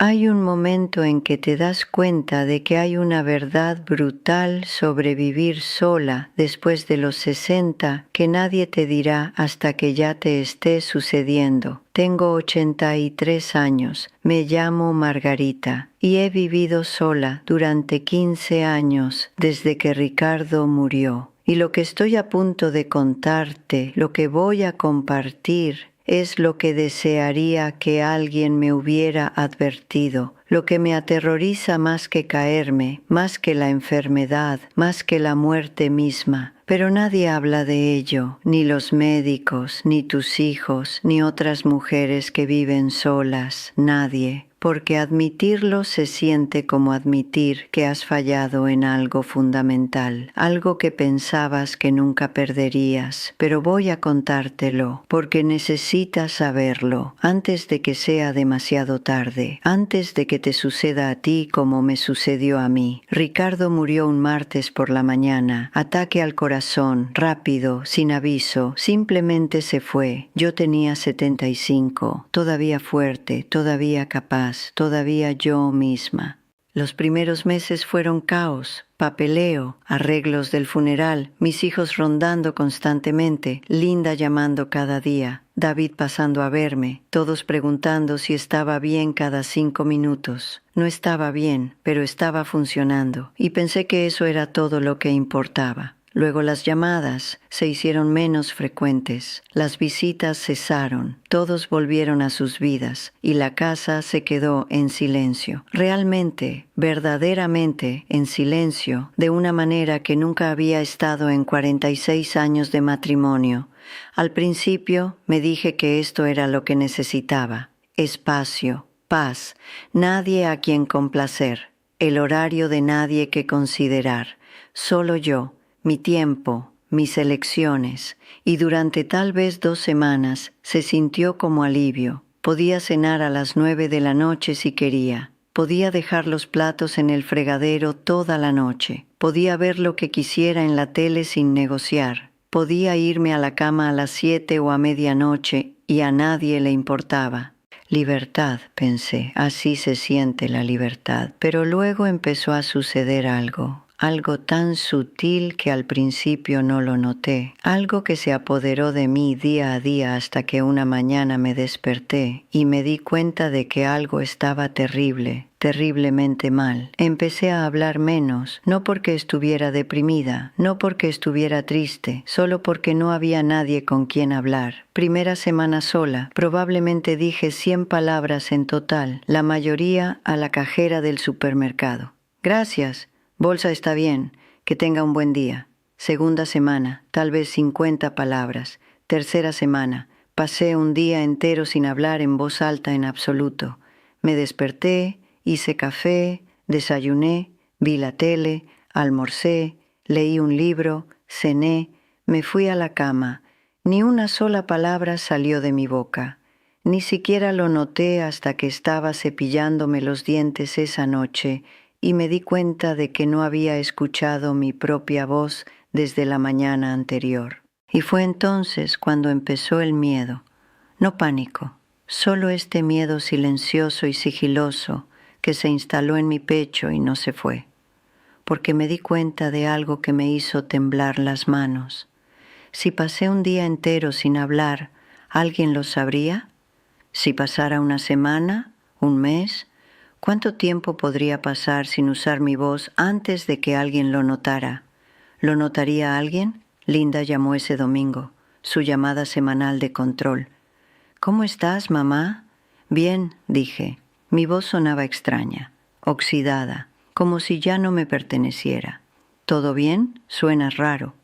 Hay un momento en que te das cuenta de que hay una verdad brutal sobre vivir sola después de los 60 que nadie te dirá hasta que ya te esté sucediendo. Tengo 83 años, me llamo Margarita y he vivido sola durante 15 años desde que Ricardo murió. Y lo que estoy a punto de contarte, lo que voy a compartir, es lo que desearía que alguien me hubiera advertido, lo que me aterroriza más que caerme, más que la enfermedad, más que la muerte misma. Pero nadie habla de ello, ni los médicos, ni tus hijos, ni otras mujeres que viven solas, nadie. Porque admitirlo se siente como admitir que has fallado en algo fundamental, algo que pensabas que nunca perderías, pero voy a contártelo, porque necesitas saberlo, antes de que sea demasiado tarde, antes de que te suceda a ti como me sucedió a mí. Ricardo murió un martes por la mañana, ataque al corazón, rápido, sin aviso, simplemente se fue. Yo tenía 75, todavía fuerte, todavía capaz, todavía yo misma. Los primeros meses fueron caos, papeleo, arreglos del funeral, mis hijos rondando constantemente, Linda llamando cada día, David pasando a verme, todos preguntando si estaba bien cada 5 minutos. No estaba bien, pero estaba funcionando, y pensé que eso era todo lo que importaba. Luego las llamadas se hicieron menos frecuentes, las visitas cesaron, todos volvieron a sus vidas y la casa se quedó en silencio. Realmente, verdaderamente en silencio, de una manera que nunca había estado en 46 años de matrimonio. Al principio me dije que esto era lo que necesitaba: espacio, paz, nadie a quien complacer, el horario de nadie que considerar, solo yo, mi tiempo, mis elecciones, y durante tal vez 2 semanas se sintió como alivio. Podía cenar a las 9 de la noche si quería, podía dejar los platos en el fregadero toda la noche, podía ver lo que quisiera en la tele sin negociar, podía irme a la cama a las 7 o a medianoche y a nadie le importaba. Libertad, pensé, así se siente la libertad. Pero luego empezó a suceder algo tan sutil que al principio no lo noté, algo que se apoderó de mí día a día hasta que una mañana me desperté y me di cuenta de que algo estaba terriblemente mal. Empecé a hablar menos, no porque estuviera deprimida, no porque estuviera triste, solo porque no había nadie con quien hablar. Primera semana sola, probablemente dije 100 palabras en total, la mayoría a la cajera del supermercado. Gracias. Bolsa está bien, que tenga un buen día. Segunda semana, tal vez 50 palabras. Tercera semana, pasé un día entero sin hablar en voz alta en absoluto. Me desperté, hice café, desayuné, vi la tele, almorcé, leí un libro, cené, me fui a la cama. Ni una sola palabra salió de mi boca. Ni siquiera lo noté hasta que estaba cepillándome los dientes esa noche y me di cuenta de que no había escuchado mi propia voz desde la mañana anterior. Y fue entonces cuando empezó el miedo. No pánico, solo este miedo silencioso y sigiloso que se instaló en mi pecho y no se fue. Porque me di cuenta de algo que me hizo temblar las manos. Si pasé un día entero sin hablar, ¿alguien lo sabría? Si pasara una semana, un mes, ¿cuánto tiempo podría pasar sin usar mi voz antes de que alguien lo notara? ¿Lo notaría alguien? Linda llamó ese domingo, su llamada semanal de control. ¿Cómo estás, mamá? Bien, dije. Mi voz sonaba extraña, oxidada, como si ya no me perteneciera. ¿Todo bien? Suenas raro.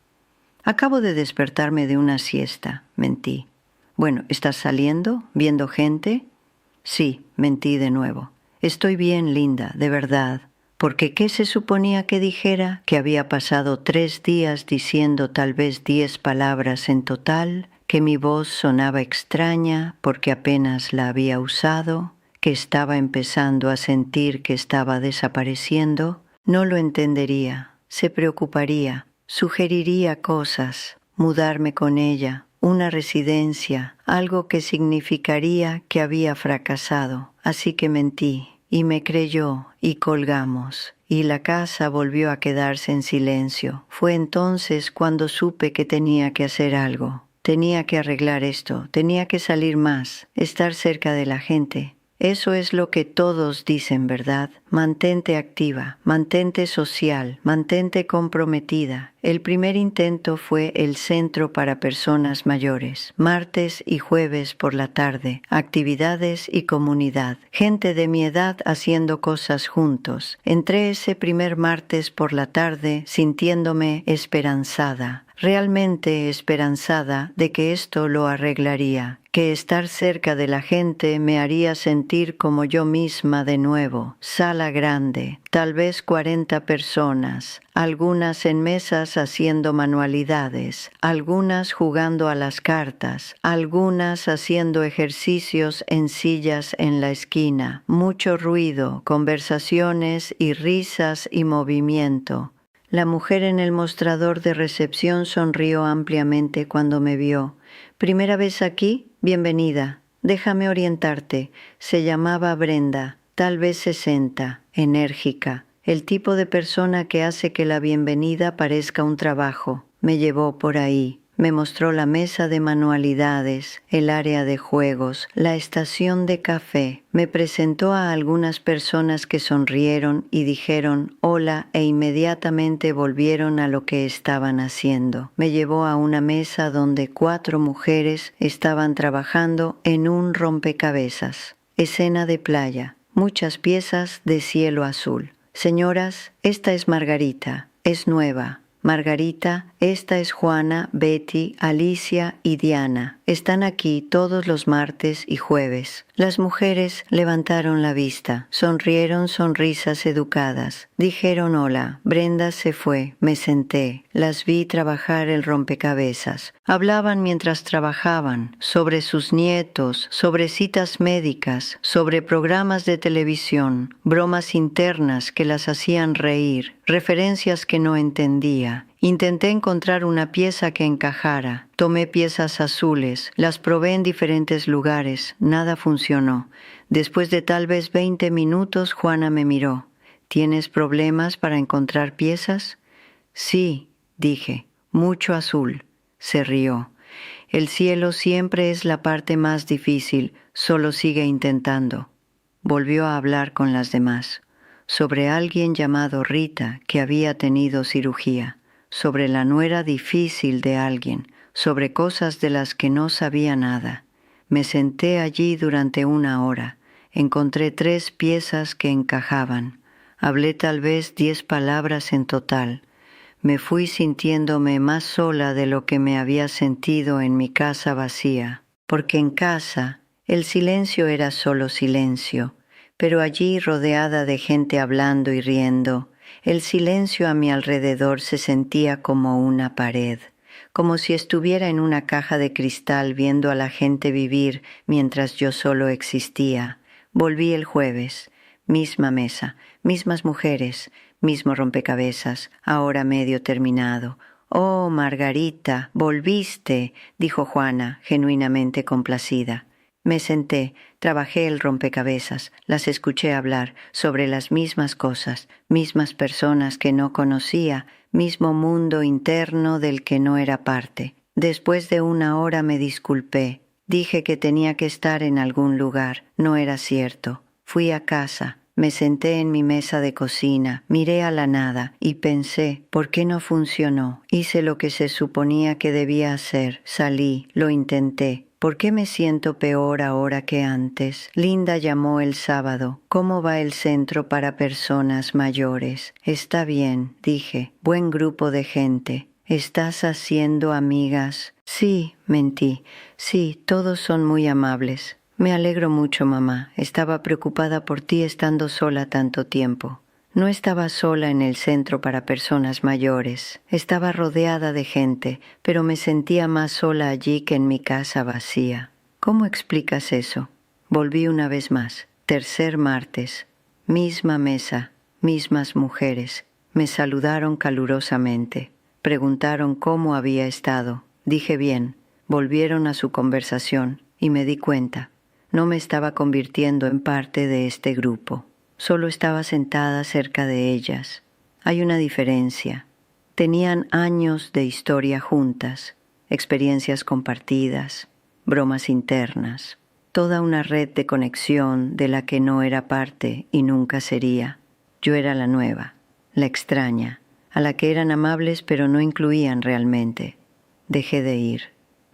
Acabo de despertarme de una siesta, mentí. Bueno, ¿estás saliendo? ¿Viendo gente? Sí, mentí de nuevo. Estoy bien, Linda, de verdad. Porque ¿qué se suponía que dijera? Que había pasado 3 días diciendo tal vez 10 palabras en total, que mi voz sonaba extraña porque apenas la había usado, que estaba empezando a sentir que estaba desapareciendo. No lo entendería, se preocuparía, sugeriría cosas, mudarme con ella, una residencia, algo que significaría que había fracasado. Así que mentí. y me creyó y colgamos, y la casa volvió a quedarse en silencio. Fue entonces cuando supe que tenía que hacer algo. Tenía que arreglar esto, tenía que salir más, estar cerca de la gente. Eso es lo que todos dicen, ¿verdad? Mantente activa, mantente social, mantente comprometida. El primer intento fue el Centro para Personas Mayores, martes y jueves por la tarde, actividades y comunidad, gente de mi edad haciendo cosas juntos. Entré ese primer martes por la tarde sintiéndome esperanzada, realmente esperanzada de que esto lo arreglaría, que estar cerca de la gente me haría sentir como yo misma de nuevo. Sala grande, tal vez 40 personas, algunas en mesas haciendo manualidades, algunas jugando a las cartas, algunas haciendo ejercicios en sillas en la esquina, mucho ruido, conversaciones y risas y movimiento. La mujer en el mostrador de recepción sonrió ampliamente cuando me vio. ¿Primera vez aquí? Bienvenida. Déjame orientarte. Se llamaba Brenda, tal vez 60, enérgica. El tipo de persona que hace que la bienvenida parezca un trabajo. Me llevó por ahí. Me mostró la mesa de manualidades, el área de juegos, la estación de café. Me presentó a algunas personas que sonrieron y dijeron hola e inmediatamente volvieron a lo que estaban haciendo. Me llevó a una mesa donde 4 mujeres estaban trabajando en un rompecabezas. Escena de playa, muchas piezas de cielo azul. Señoras, esta es Margarita, es nueva. Margarita, esta es Juana, Betty, Alicia y Diana. Están aquí todos los martes y jueves. Las mujeres levantaron la vista, sonrieron sonrisas educadas. Dijeron hola. Brenda se fue, me senté. Las vi trabajar el rompecabezas. Hablaban mientras trabajaban, sobre sus nietos, sobre citas médicas, sobre programas de televisión, bromas internas que las hacían reír, referencias que no entendía. Intenté encontrar una pieza que encajara. Tomé piezas azules, las probé en diferentes lugares, nada funcionó. Después de tal vez 20 minutos, Juana me miró. ¿Tienes problemas para encontrar piezas? Sí, dije, mucho azul. Se rió. El cielo siempre es la parte más difícil, solo sigue intentando. Volvió a hablar con las demás, sobre alguien llamado Rita que había tenido cirugía, sobre la nuera difícil de alguien, sobre cosas de las que no sabía nada. Me senté allí durante 1 hora. Encontré 3 piezas que encajaban. Hablé tal vez 10 palabras en total. Me fui sintiéndome más sola de lo que me había sentido en mi casa vacía, porque en casa el silencio era solo silencio, pero allí rodeada de gente hablando y riendo, el silencio a mi alrededor se sentía como una pared, como si estuviera en una caja de cristal viendo a la gente vivir mientras yo solo existía. Volví el jueves, misma mesa, mismas mujeres, mismo rompecabezas, ahora medio terminado. «Oh, Margarita, volviste», dijo Juana, genuinamente complacida. Me senté, trabajé el rompecabezas, las escuché hablar sobre las mismas cosas, mismas personas que no conocía, mismo mundo interno del que no era parte. Después de 1 hora me disculpé. Dije que tenía que estar en algún lugar. No era cierto. Fui a casa. Me senté en mi mesa de cocina, miré a la nada y pensé, ¿por qué no funcionó? Hice lo que se suponía que debía hacer. Salí, lo intenté. ¿Por qué me siento peor ahora que antes? Linda llamó el sábado. ¿Cómo va el centro para personas mayores? Está bien, dije. Buen grupo de gente. ¿Estás haciendo amigas? Sí, mentí. Sí, todos son muy amables. Me alegro mucho, mamá. Estaba preocupada por ti estando sola tanto tiempo. No estaba sola en el centro para personas mayores. Estaba rodeada de gente, pero me sentía más sola allí que en mi casa vacía. ¿Cómo explicas eso? Volví una vez más. Tercer martes. Misma mesa, mismas mujeres. Me saludaron calurosamente. Preguntaron cómo había estado. Dije bien. Volvieron a su conversación y me di cuenta. No me estaba convirtiendo en parte de este grupo. Solo estaba sentada cerca de ellas. Hay una diferencia. Tenían años de historia juntas, experiencias compartidas, bromas internas, toda una red de conexión de la que no era parte y nunca sería. Yo era la nueva, la extraña, a la que eran amables pero no incluían realmente. Dejé de ir.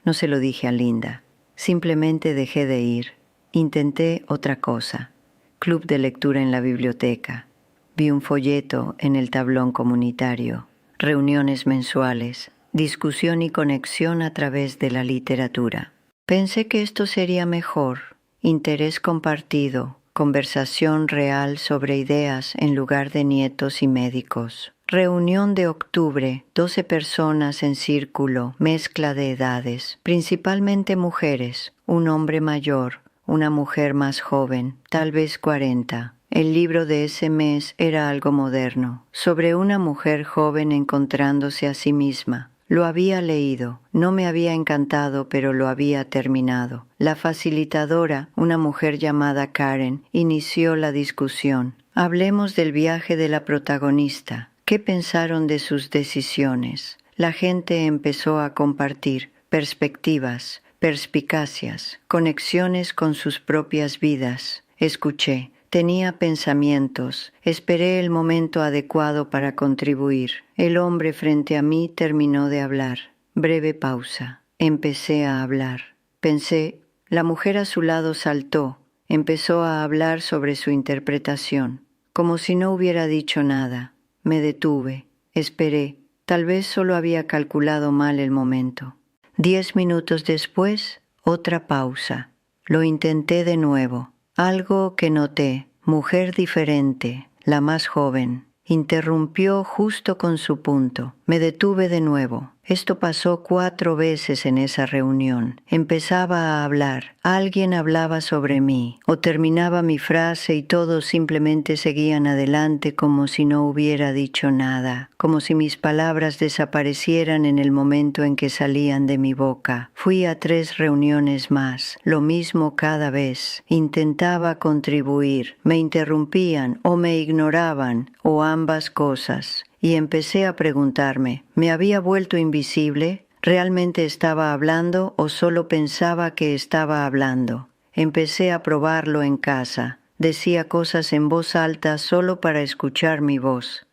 No se lo dije a Linda. Simplemente dejé de ir. Intenté otra cosa. Club de lectura en la biblioteca. Vi un folleto en el tablón comunitario. Reuniones mensuales. Discusión y conexión a través de la literatura. Pensé que esto sería mejor. Interés compartido. Conversación real sobre ideas en lugar de nietos y médicos. Reunión de octubre, 12 personas en círculo, mezcla de edades, principalmente mujeres, un hombre mayor, una mujer más joven, tal vez 40. El libro de ese mes era algo moderno, sobre una mujer joven encontrándose a sí misma. Lo había leído, no me había encantado, pero lo había terminado. La facilitadora, una mujer llamada Karen, inició la discusión. Hablemos del viaje de la protagonista. ¿Qué pensaron de sus decisiones? La gente empezó a compartir perspectivas, perspicacias, conexiones con sus propias vidas. Escuché. Tenía pensamientos. Esperé el momento adecuado para contribuir. El hombre frente a mí terminó de hablar. Breve pausa. Empecé a hablar. Pensé, la mujer a su lado saltó. Empezó a hablar sobre su interpretación. Como si no hubiera dicho nada. Me detuve. Esperé. Tal vez solo había calculado mal el momento. 10 minutos después, otra pausa. Lo intenté de nuevo. Algo que noté, mujer diferente, la más joven, interrumpió justo con su punto. Me detuve de nuevo. Esto pasó 4 veces en esa reunión. Empezaba a hablar, alguien hablaba sobre mí, o terminaba mi frase y todos simplemente seguían adelante como si no hubiera dicho nada, como si mis palabras desaparecieran en el momento en que salían de mi boca. Fui a 3 reuniones más, lo mismo cada vez. Intentaba contribuir, me interrumpían o me ignoraban, o ambas cosas. Y empecé a preguntarme, ¿me había vuelto invisible? ¿Realmente estaba hablando o solo pensaba que estaba hablando? Empecé a probarlo en casa. Decía cosas en voz alta solo para escuchar mi voz.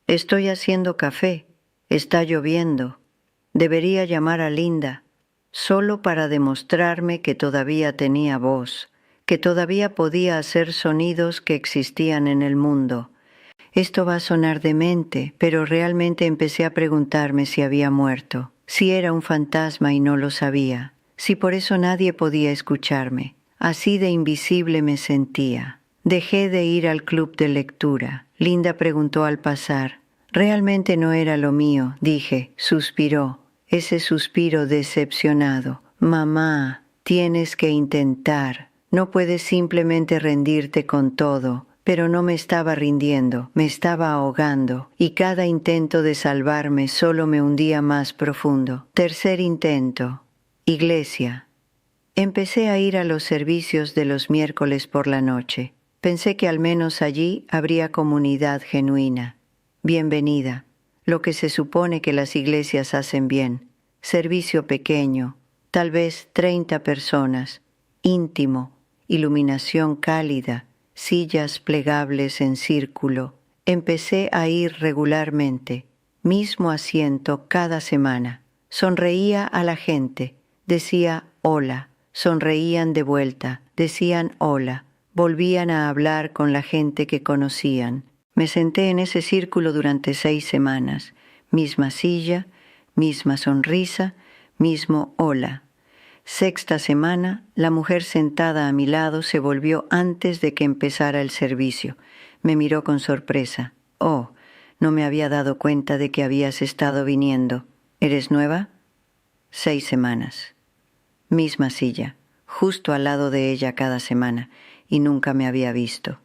Estoy haciendo café. Está lloviendo. Debería llamar a Linda. Solo para demostrarme que todavía tenía voz, que todavía podía hacer sonidos que existían en el mundo. Esto va a sonar demente, pero realmente empecé a preguntarme si había muerto, si era un fantasma y no lo sabía, si por eso nadie podía escucharme. Así de invisible me sentía. Dejé de ir al club de lectura. Linda preguntó al pasar. Realmente no era lo mío, dije. Suspiró. Ese suspiro decepcionado. Mamá, tienes que intentar. No puedes simplemente rendirte con todo. Pero no me estaba rindiendo, me estaba ahogando, y cada intento de salvarme solo me hundía más profundo. Tercer intento. Iglesia. Empecé a ir a los servicios de los miércoles por la noche. Pensé que al menos allí habría comunidad genuina. Bienvenida. Lo que se supone que las iglesias hacen bien. Servicio pequeño, tal vez 30 personas. Íntimo. Iluminación cálida. Sillas plegables en círculo. Empecé a ir regularmente, mismo asiento cada semana. Sonreía a la gente, decía hola, sonreían de vuelta, decían hola, volvían a hablar con la gente que conocían. Me senté en ese círculo durante 6 semanas, misma silla, misma sonrisa, mismo hola. 6ª semana, la mujer sentada a mi lado se volvió antes de que empezara el servicio. Me miró con sorpresa. Oh, no me había dado cuenta de que habías estado viniendo. ¿Eres nueva? 6 semanas. Misma silla, justo al lado de ella cada semana, y nunca me había visto.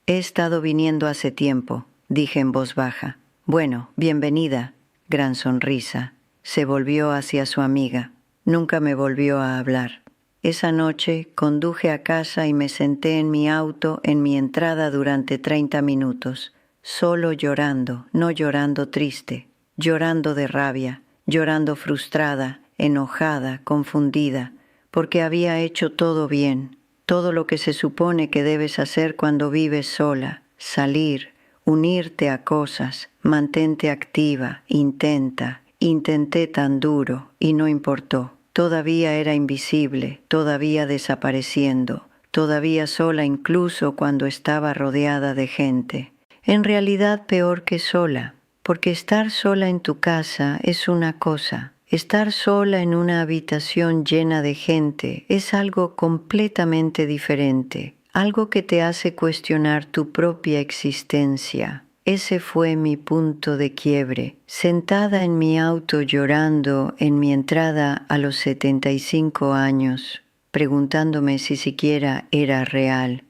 He estado viniendo hace tiempo, dije en voz baja. Bueno, bienvenida. Gran sonrisa. Se volvió hacia su amiga. Nunca me volvió a hablar. Esa noche conduje a casa y me senté en mi auto en mi entrada durante 30 minutos, solo llorando, no llorando triste, llorando de rabia, llorando frustrada, enojada, confundida, porque había hecho todo bien, todo lo que se supone que debes hacer cuando vives sola, salir, unirte a cosas, mantente activa, intenté tan duro y no importó. Todavía era invisible, todavía desapareciendo, todavía sola incluso cuando estaba rodeada de gente. En realidad peor que sola, porque estar sola en tu casa es una cosa, estar sola en una habitación llena de gente es algo completamente diferente, algo que te hace cuestionar tu propia existencia. Ese fue mi punto de quiebre, sentada en mi auto llorando en mi entrada a los 75 años, preguntándome si siquiera era real.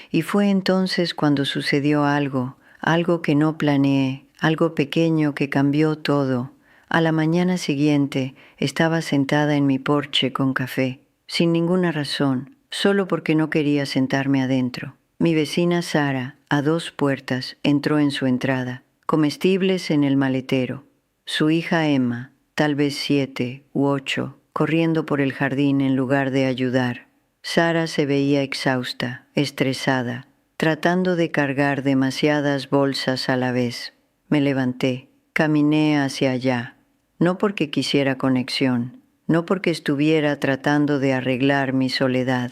Y fue entonces cuando sucedió algo que no planeé, algo pequeño que cambió todo. A la mañana siguiente estaba sentada en mi porche con café, sin ninguna razón, solo porque no quería sentarme adentro. Mi vecina Sara, a 2 puertas, entró en su entrada, comestibles en el maletero. Su hija Emma, tal vez 7 u 8, corriendo por el jardín en lugar de ayudar. Sara se veía exhausta, estresada, tratando de cargar demasiadas bolsas a la vez. Me levanté, caminé hacia allá, no porque quisiera conexión, no porque estuviera tratando de arreglar mi soledad,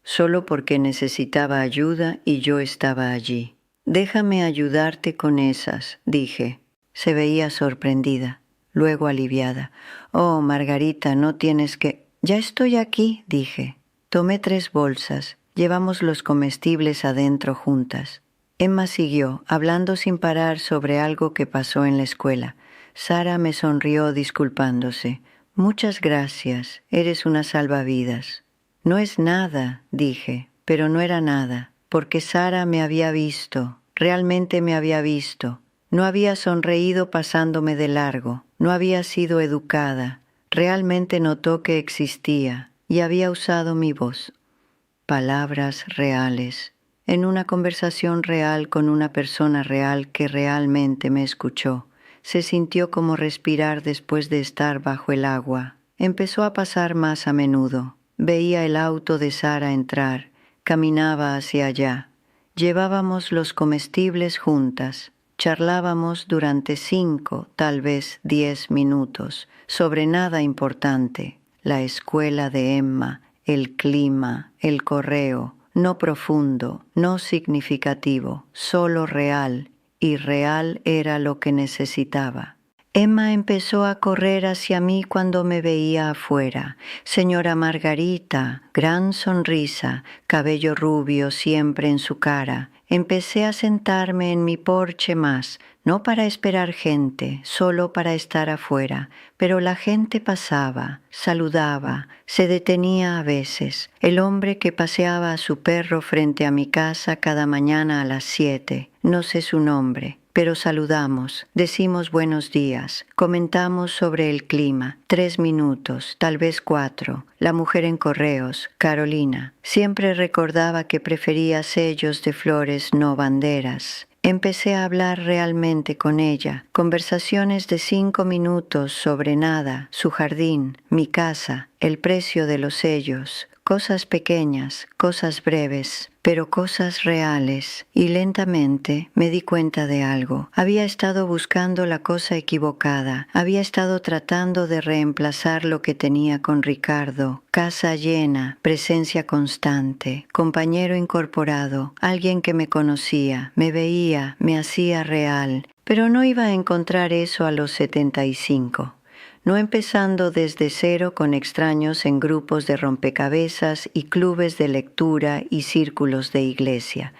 solo porque necesitaba ayuda y yo estaba allí. «Déjame ayudarte con esas», dije. Se veía sorprendida, luego aliviada. «Oh, Margarita, no tienes que...» «Ya estoy aquí», dije. Tomé 3 bolsas, llevamos los comestibles adentro juntas. Emma siguió, hablando sin parar sobre algo que pasó en la escuela. Sara me sonrió disculpándose. «Muchas gracias, eres una salvavidas». «No es nada», dije, pero no era nada, porque Sara me había visto, realmente me había visto. No había sonreído pasándome de largo, no había sido educada, realmente notó que existía y había usado mi voz. Palabras reales, en una conversación real con una persona real que realmente me escuchó. Se sintió como respirar después de estar bajo el agua. Empezó a pasar más a menudo. Veía el auto de Sara entrar, caminaba hacia allá. Llevábamos los comestibles juntas, charlábamos durante 5, tal vez 10 minutos, sobre nada importante, la escuela de Emma, el clima, el correo, no profundo, no significativo, solo real, y real era lo que necesitaba. Emma empezó a correr hacia mí cuando me veía afuera. «Señora Margarita», gran sonrisa, cabello rubio siempre en su cara. Empecé a sentarme en mi porche más, no para esperar gente, solo para estar afuera. Pero la gente pasaba, saludaba, se detenía a veces. El hombre que paseaba a su perro frente a mi casa cada mañana a las 7, no sé su nombre. Pero saludamos, decimos buenos días, comentamos sobre el clima, 3 minutos, tal vez 4. La mujer en correos, Carolina, siempre recordaba que prefería sellos de flores, no banderas. Empecé a hablar realmente con ella, conversaciones de 5 minutos sobre nada, su jardín, mi casa, el precio de los sellos, cosas pequeñas, cosas breves, pero cosas reales, y lentamente me di cuenta de algo. Había estado buscando la cosa equivocada, había estado tratando de reemplazar lo que tenía con Ricardo, casa llena, presencia constante, compañero incorporado, alguien que me conocía, me veía, me hacía real, pero no iba a encontrar eso a los 75. No empezando desde cero con extraños en grupos de rompecabezas y clubes de lectura y círculos de iglesia.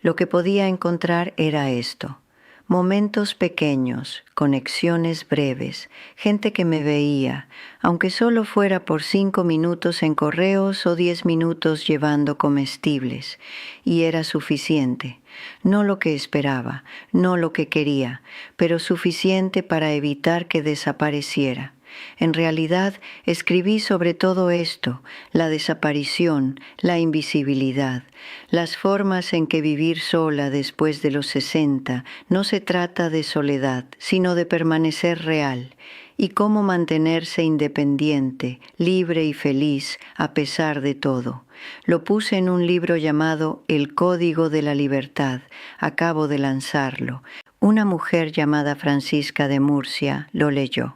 Lo que podía encontrar era esto: momentos pequeños, conexiones breves, gente que me veía, aunque solo fuera por 5 minutos en correos o 10 minutos llevando comestibles, y era suficiente. No lo que esperaba, no lo que quería, pero suficiente para evitar que desapareciera. En realidad, escribí sobre todo esto, la desaparición, la invisibilidad, las formas en que vivir sola después de los 60 no se trata de soledad, sino de permanecer real, y cómo mantenerse independiente, libre y feliz a pesar de todo. Lo puse en un libro llamado El Código de la Libertad. Acabo de lanzarlo. Una mujer llamada Francisca de Murcia lo leyó.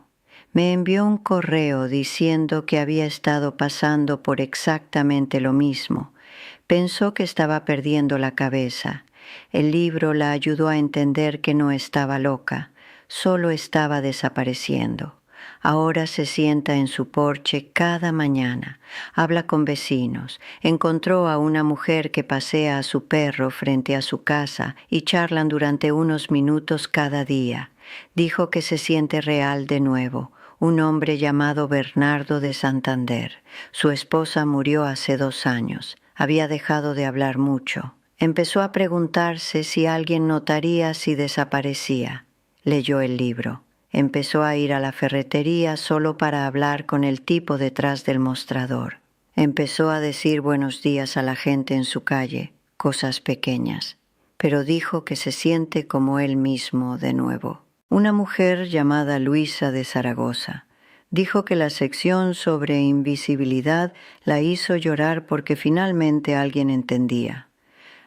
Me envió un correo diciendo que había estado pasando por exactamente lo mismo. Pensó que estaba perdiendo la cabeza. El libro la ayudó a entender que no estaba loca, solo estaba desapareciendo. Ahora se sienta en su porche cada mañana, habla con vecinos, encontró a una mujer que pasea a su perro frente a su casa y charlan durante unos minutos cada día. Dijo que se siente real de nuevo. Un hombre llamado Bernardo de Santander. Su esposa murió hace 2 años. Había dejado de hablar mucho. Empezó a preguntarse si alguien notaría si desaparecía. Leyó el libro. Empezó a ir a la ferretería solo para hablar con el tipo detrás del mostrador. Empezó a decir buenos días a la gente en su calle, cosas pequeñas. Pero dijo que se siente como él mismo de nuevo. Una mujer llamada Luisa de Zaragoza dijo que la sección sobre invisibilidad la hizo llorar porque finalmente alguien entendía.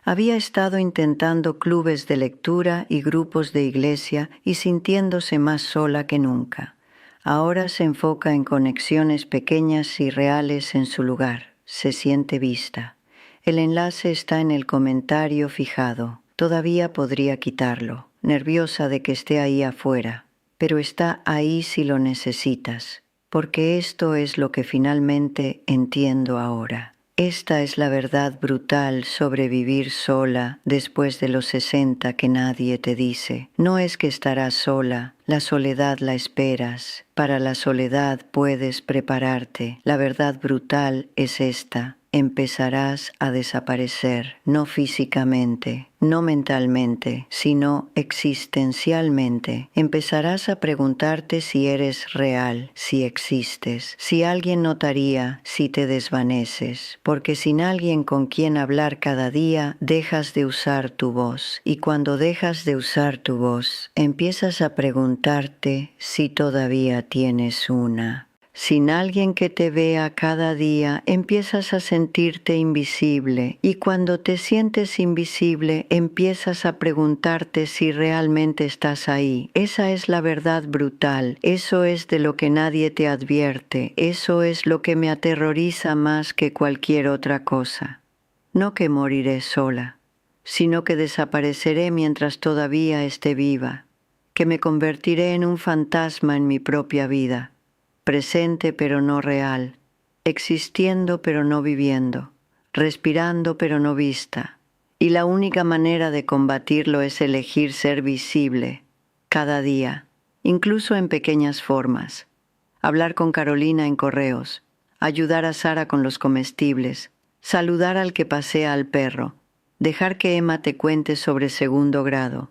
Había estado intentando clubes de lectura y grupos de iglesia y sintiéndose más sola que nunca. Ahora se enfoca en conexiones pequeñas y reales en su lugar. Se siente vista. El enlace está en el comentario fijado. Todavía podría quitarlo, nerviosa de que esté ahí afuera, pero está ahí si lo necesitas, porque esto es lo que finalmente entiendo ahora. Esta es la verdad brutal sobre vivir sola después de los 60 que nadie te dice. No es que estarás sola, la soledad la esperas. Para la soledad puedes prepararte. La verdad brutal es esta. Empezarás a desaparecer, no físicamente, no mentalmente, sino existencialmente. Empezarás a preguntarte si eres real, si existes, si alguien notaría si te desvaneces, porque sin alguien con quien hablar cada día, dejas de usar tu voz. Y cuando dejas de usar tu voz, empiezas a preguntarte si todavía tienes una. Sin alguien que te vea cada día, empiezas a sentirte invisible, y cuando te sientes invisible, empiezas a preguntarte si realmente estás ahí. Esa es la verdad brutal, eso es de lo que nadie te advierte, eso es lo que me aterroriza más que cualquier otra cosa. No que moriré sola, sino que desapareceré mientras todavía esté viva, que me convertiré en un fantasma en mi propia vida. Presente pero no real, existiendo pero no viviendo, respirando pero no vista. Y la única manera de combatirlo es elegir ser visible, cada día, incluso en pequeñas formas. Hablar con Carolina en correos, ayudar a Sara con los comestibles, saludar al que pasea al perro, dejar que Emma te cuente sobre 2º grado.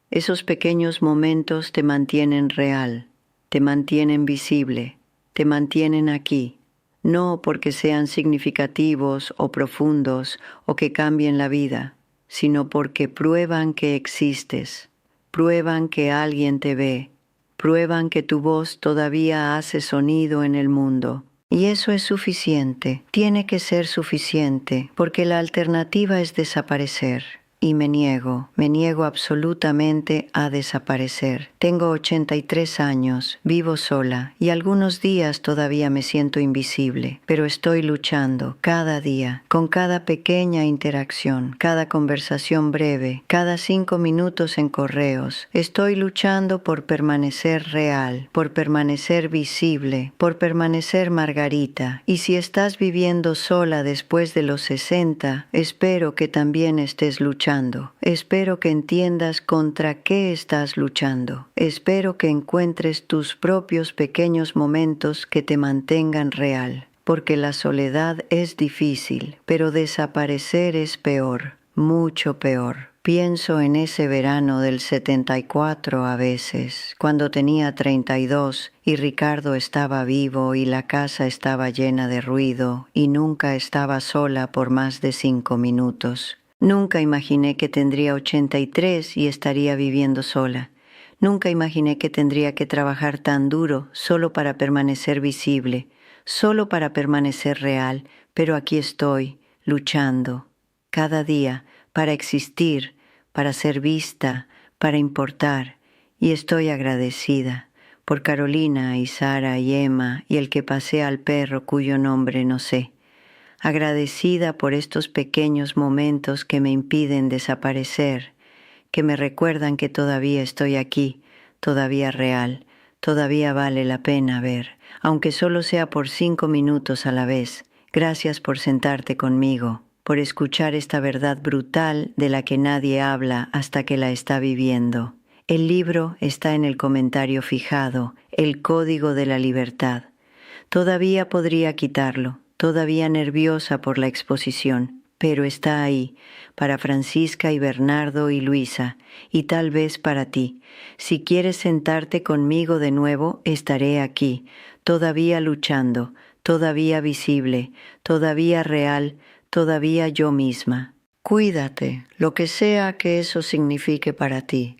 Esos pequeños momentos te mantienen real, te mantienen visible, te mantienen aquí, no porque sean significativos o profundos o que cambien la vida, sino porque prueban que existes, prueban que alguien te ve, prueban que tu voz todavía hace sonido en el mundo. Y eso es suficiente, tiene que ser suficiente, porque la alternativa es desaparecer. Y me niego absolutamente a desaparecer. Tengo 83 años, vivo sola y algunos días todavía me siento invisible, pero estoy luchando cada día, con cada pequeña interacción, cada conversación breve, cada 5 minutos en correos. Estoy luchando por permanecer real, por permanecer visible, por permanecer Margarita. Y si estás viviendo sola después de los 60, espero que también estés luchando. Espero que entiendas contra qué estás luchando. Espero que encuentres tus propios pequeños momentos que te mantengan real. Porque la soledad es difícil, pero desaparecer es peor, mucho peor. Pienso en ese verano del 74 a veces, cuando tenía 32 y Ricardo estaba vivo y la casa estaba llena de ruido y nunca estaba sola por más de 5 minutos. Nunca imaginé que tendría 83 y estaría viviendo sola. Nunca imaginé que tendría que trabajar tan duro solo para permanecer visible, solo para permanecer real, pero aquí estoy, luchando, cada día, para existir, para ser vista, para importar, y estoy agradecida por Carolina y Sara y Emma y el que pasea al perro cuyo nombre no sé. Agradecida por estos pequeños momentos que me impiden desaparecer, que me recuerdan que todavía estoy aquí, todavía real, todavía vale la pena ver, aunque solo sea por 5 minutos a la vez. Gracias por sentarte conmigo, por escuchar esta verdad brutal de la que nadie habla hasta que la está viviendo. El libro está en el comentario fijado, El Código de la Libertad. Todavía podría quitarlo, todavía nerviosa por la exposición, pero está ahí, para Francisca y Bernardo y Luisa, y tal vez para ti. Si quieres sentarte conmigo de nuevo, estaré aquí, todavía luchando, todavía visible, todavía real, todavía yo misma. Cuídate, lo que sea que eso signifique para ti.